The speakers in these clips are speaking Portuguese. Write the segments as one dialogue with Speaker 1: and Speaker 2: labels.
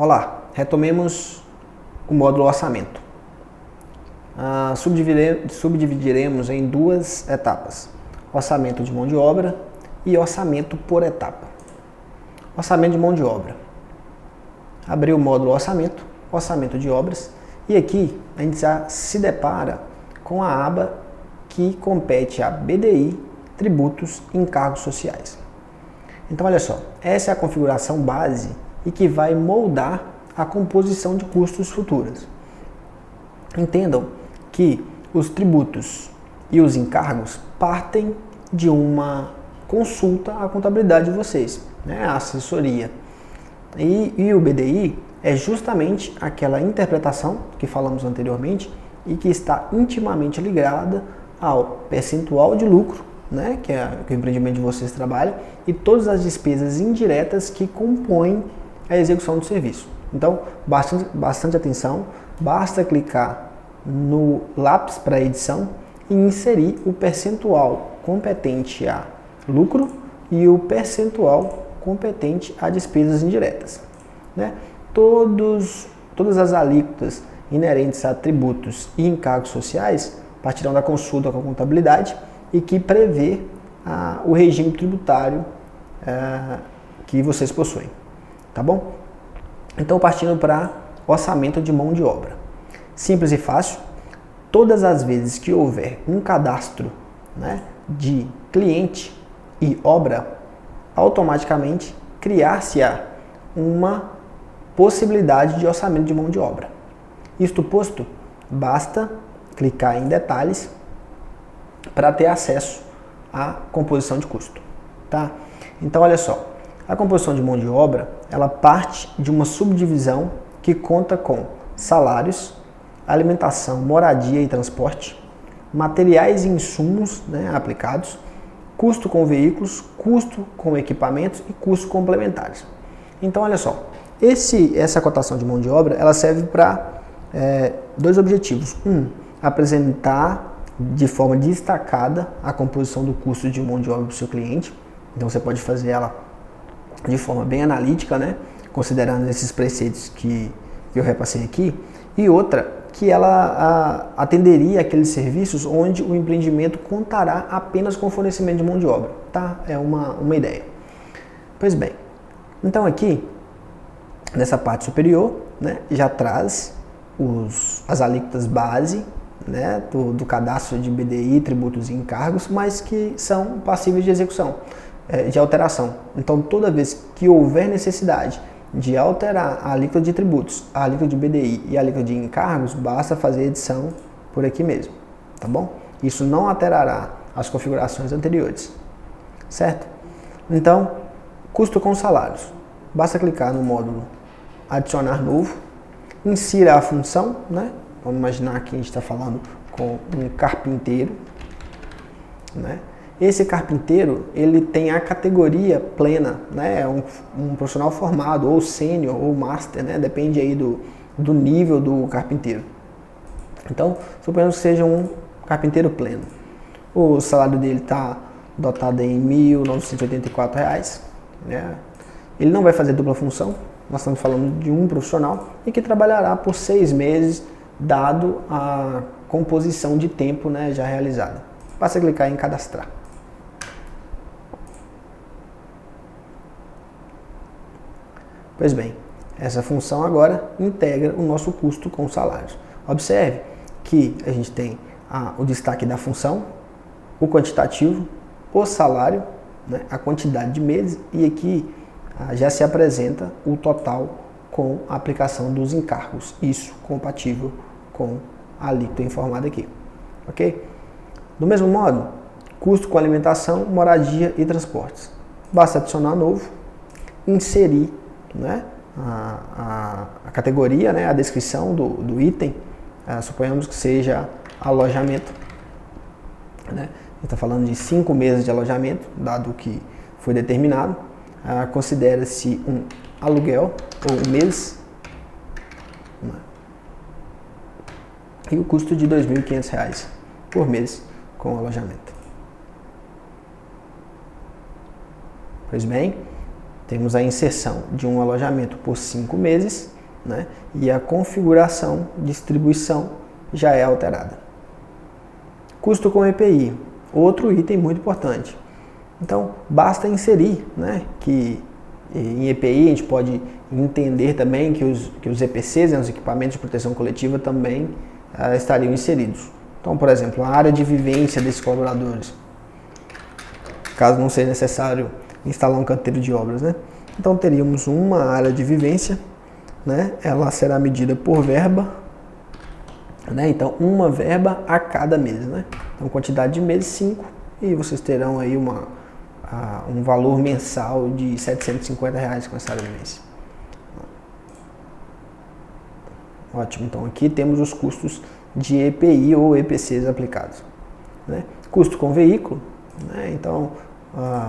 Speaker 1: Olá, retomemos o módulo orçamento. Subdividiremos em duas etapas, orçamento de mão de obra e orçamento por etapa. Orçamento de mão de obra. Abrir o módulo orçamento, orçamento de obras, e aqui a gente já se depara com a aba que compete a BDI, tributos e encargos sociais. Então olha só, essa é a configuração base e que vai moldar a composição de custos futuras. Entendam que os tributos e os encargos partem de uma consulta à contabilidade de vocês, né, a assessoria. E o BDI é justamente aquela interpretação que falamos anteriormente e que está intimamente ligada ao percentual de lucro, né, que é o empreendimento de vocês trabalha, e todas as despesas indiretas que compõem a execução do serviço. Então, bastante atenção, basta clicar no lápis para edição e inserir o percentual competente a lucro e o percentual competente a despesas indiretas. Né? Todas as alíquotas inerentes a tributos e encargos sociais partirão da consulta com a contabilidade e que prevê o regime tributário que vocês possuem. Tá bom? Então, partindo para orçamento de mão de obra. Simples e fácil. Todas as vezes que houver um cadastro, né, de cliente e obra, automaticamente criar-se-á uma possibilidade de orçamento de mão de obra. Isto posto, basta clicar em detalhes para ter acesso à composição de custo. Tá? Então, olha só. A composição de mão de obra, ela parte de uma subdivisão que conta com salários, alimentação, moradia e transporte, materiais e insumos, né, aplicados, custo com veículos, custo com equipamentos e custos complementares. Então, olha só, essa cotação de mão de obra, ela serve para dois objetivos. Apresentar de forma destacada a composição do custo de mão de obra do seu cliente. Então, você pode fazer ela de forma bem analítica, né? Considerando esses preceitos que eu repassei aqui, e outra que ela atenderia aqueles serviços onde o empreendimento contará apenas com fornecimento de mão de obra, tá? É uma ideia. Pois bem, então aqui, nessa parte superior, né, já traz as alíquotas base, né, do cadastro de BDI, tributos e encargos, mas que são passíveis de execução, de alteração. Então, toda vez que houver necessidade de alterar a alíquota de tributos, a alíquota de BDI e a alíquota de encargos, basta fazer edição por aqui mesmo, tá bom? Isso não alterará as configurações anteriores, certo? Então, custo com salários. Basta clicar no módulo adicionar novo, insira a função, né? Vamos imaginar que a gente está falando com um carpinteiro, né? Esse carpinteiro, ele tem a categoria plena, né? É um profissional formado, ou sênior, ou master, né? Depende aí do nível do carpinteiro. Então, suponhamos que seja um carpinteiro pleno. O salário dele está dotado em R$ 1.984, né? Ele não vai fazer dupla função, nós estamos falando de um profissional e que trabalhará por 6 meses, dado a composição de tempo, né, já realizada. Basta clicar em cadastrar. Pois bem, essa função agora integra o nosso custo com salários. Observe que a gente tem o destaque da função, o quantitativo, o salário, né, a quantidade de meses, e aqui já se apresenta o total com a aplicação dos encargos. Isso compatível com a alíquota informada aqui. Ok? Do mesmo modo, custo com alimentação, moradia e transportes. Basta adicionar novo, inserir, né, a categoria, né, a descrição do item, suponhamos que seja alojamento, né, está falando de 5 meses de alojamento, dado o que foi determinado, considera-se um aluguel ou um mês, né, e o custo de R$ 2.500 por mês com alojamento. Pois bem, temos a inserção de um alojamento por 5 meses, né? E a configuração, distribuição já é alterada. Custo com EPI, outro item muito importante. Então, basta inserir, né, que em EPI a gente pode entender também que os EPCs, né, os equipamentos de proteção coletiva, também estariam inseridos. Então, por exemplo, a área de vivência desses colaboradores, caso não seja necessário instalar um canteiro de obras, né? Então, teríamos uma área de vivência, né? Ela será medida por verba, né? Então, uma verba a cada mês, né? Então, quantidade de meses, 5, e vocês terão aí um valor mensal de R$ 750 com essa área de vivência. Ótimo, então aqui temos os custos de EPI ou EPCs aplicados, né? Custo com veículo, né? Então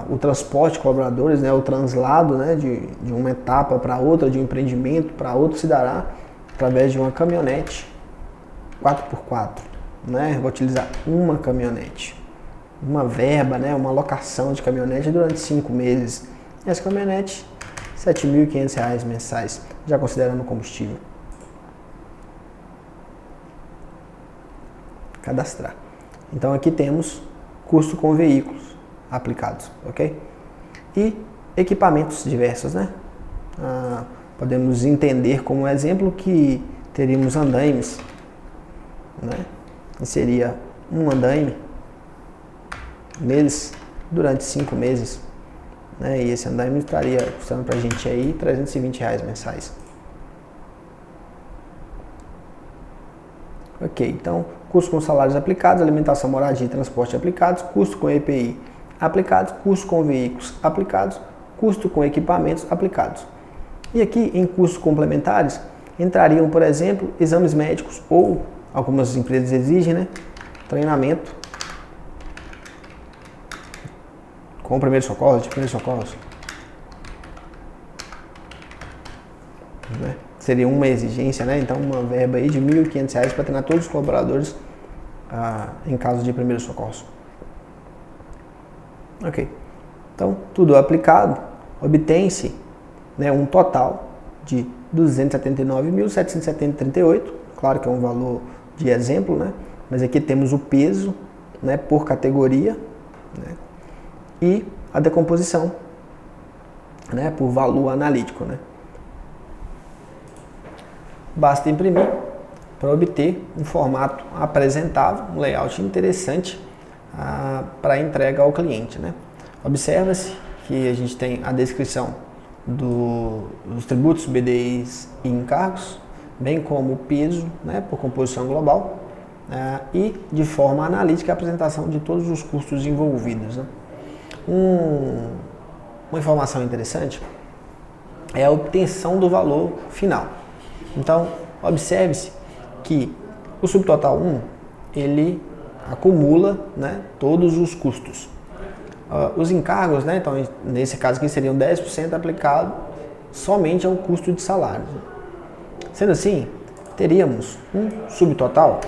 Speaker 1: o transporte de colaboradores, né? O translado, né? de uma etapa para outra, de um empreendimento para outro, se dará através de uma caminhonete 4x4, né? Vou utilizar uma caminhonete, uma verba, né? Uma alocação de caminhonete durante 5 meses, e essa caminhonete R$ 7.500 mensais, já considerando combustível. Cadastrar. Então aqui temos custo com veículos aplicados, ok? E equipamentos diversos, né? Podemos entender como exemplo que teríamos andaimes, né? E seria um andaime neles durante 5 meses, né? E esse andaime estaria custando pra gente aí R$ 320 mensais. Ok, então custo com salários aplicados, alimentação, moradia e transporte aplicados, custo com EPI aplicados, custo com veículos aplicados, custo com equipamentos aplicados. E aqui em custos complementares entrariam, por exemplo, exames médicos ou, algumas empresas exigem, né, treinamento com primeiros socorros, de primeiros socorros, né? Seria uma exigência, né? Então uma verba aí de R$ 1.500 para treinar todos os colaboradores em caso de primeiros socorros. Ok. Então tudo aplicado, obtém-se, né, um total de R$ 279.770,38. Claro que é um valor de exemplo, né? Mas aqui temos o peso, né, por categoria, né, e a decomposição, né, por valor analítico, né? Basta imprimir para obter um formato apresentável, um layout interessante para entrega ao cliente, né? Observa-se que a gente tem a descrição dos tributos, BDIs e encargos, bem como o peso, né, por composição global, e de forma analítica a apresentação de todos os custos envolvidos, né? Uma informação interessante é a obtenção do valor final. Então, observe-se que o subtotal 1, ele acumula, né, todos os custos. Os encargos, né, então nesse caso aqui seriam 10% aplicado somente ao custo de salários. Sendo assim, teríamos um subtotal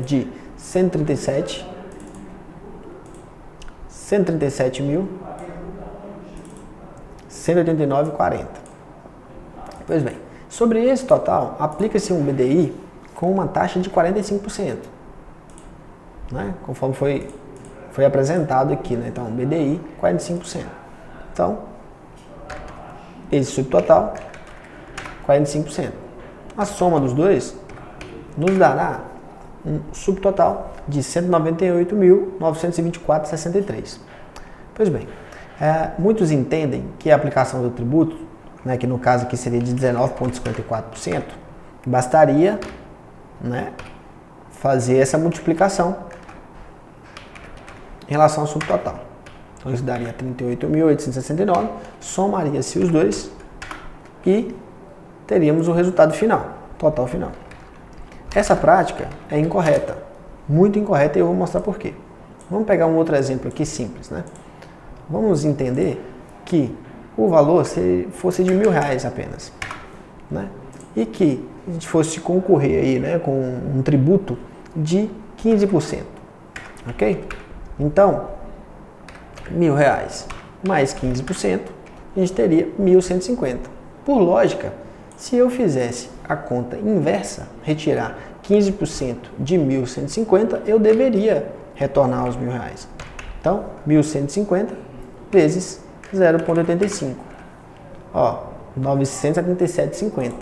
Speaker 1: de 137.189,40. Pois bem, sobre esse total, aplica-se um BDI com uma taxa de 45%, né? Conforme foi apresentado aqui, né? Então, BDI 45%. Então, esse subtotal, 45%. A soma dos dois nos dará um subtotal de 198.924,63. Pois bem, muitos entendem que a aplicação do tributo, né, que no caso aqui seria de 19,54%, bastaria, né, fazer essa multiplicação em relação ao subtotal. Então isso daria 38.869, somaria-se os dois e teríamos o resultado final, total final. Essa prática é incorreta, muito incorreta, e eu vou mostrar por quê. Vamos pegar um outro exemplo aqui simples, né? Vamos entender que o valor fosse de R$ 1.000 apenas, né? E que a gente fosse concorrer aí, né, com um tributo de 15%, ok? Então, R$ 1.000 mais 15% a gente teria 1.150. Por lógica, se eu fizesse a conta inversa, retirar 15% de 1.150, eu deveria retornar os R$1.000. Então, 1.150 vezes 0,85. Ó, 977,50.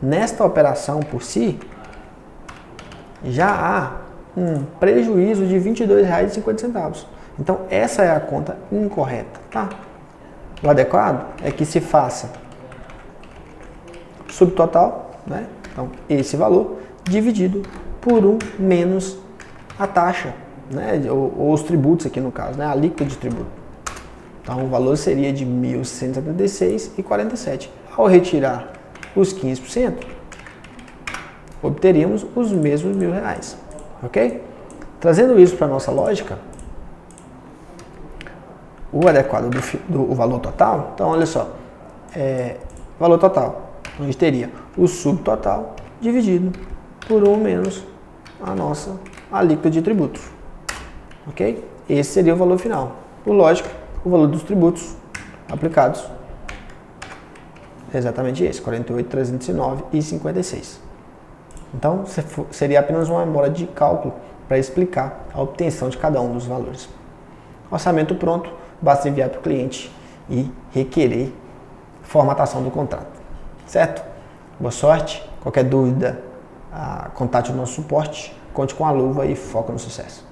Speaker 1: Nesta operação por si, já há um prejuízo de R$ 22,50. Então, essa é a conta incorreta, tá? O adequado é que se faça subtotal, né? Então, esse valor dividido por 1 menos a taxa, né? Ou os tributos aqui no caso, né? A alíquota de tributo. Então, o valor seria de R$ 1.176,47. Ao retirar os 15%, obteríamos os mesmos R$1.000, ok? Trazendo isso para a nossa lógica, o adequado do valor total, então olha só, valor total, a gente teria o subtotal dividido por 1 menos a nossa alíquota de tributos, ok? Esse seria o valor final. Por lógica, o valor dos tributos aplicados é exatamente esse, 48.309,56. Então, seria apenas uma memória de cálculo para explicar a obtenção de cada um dos valores. Orçamento pronto, basta enviar para o cliente e requerer formatação do contrato. Certo? Boa sorte. Qualquer dúvida, contate o nosso suporte. Conte com a luva e foca no sucesso.